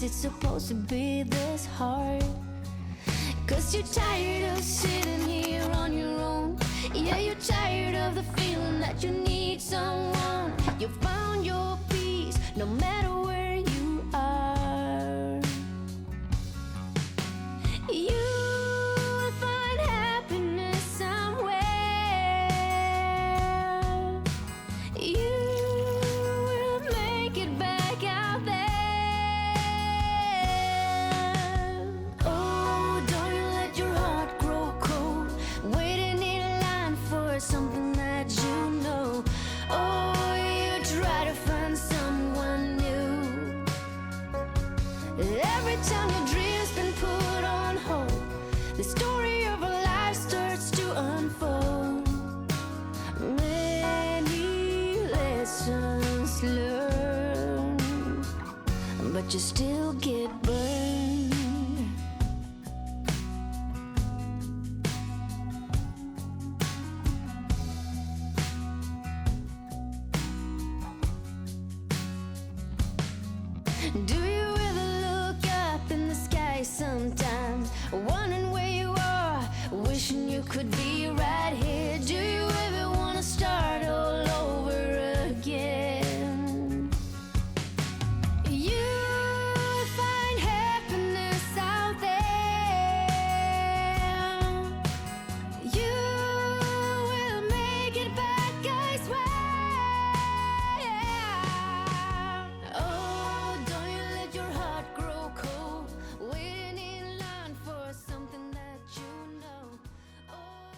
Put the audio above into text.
it's supposed to be this hard? 'Cause you're tired of sitting here on your own. Yeah, you're tired of the feeling that you need someone. You found your peace no matter where you are. You will find happiness somewhere. You will make it back out there. Oh, don't you let your heart grow cold, waiting in line for something that you know. Oh, you try to find someone new. Every time your dream's been put on hold, the story of a life starts to unfold. Many lessons learned, but you still get burned. Do you ever look up in the sky sometimes, wondering where you are, wishing you could be right here? Do you ever want to start over?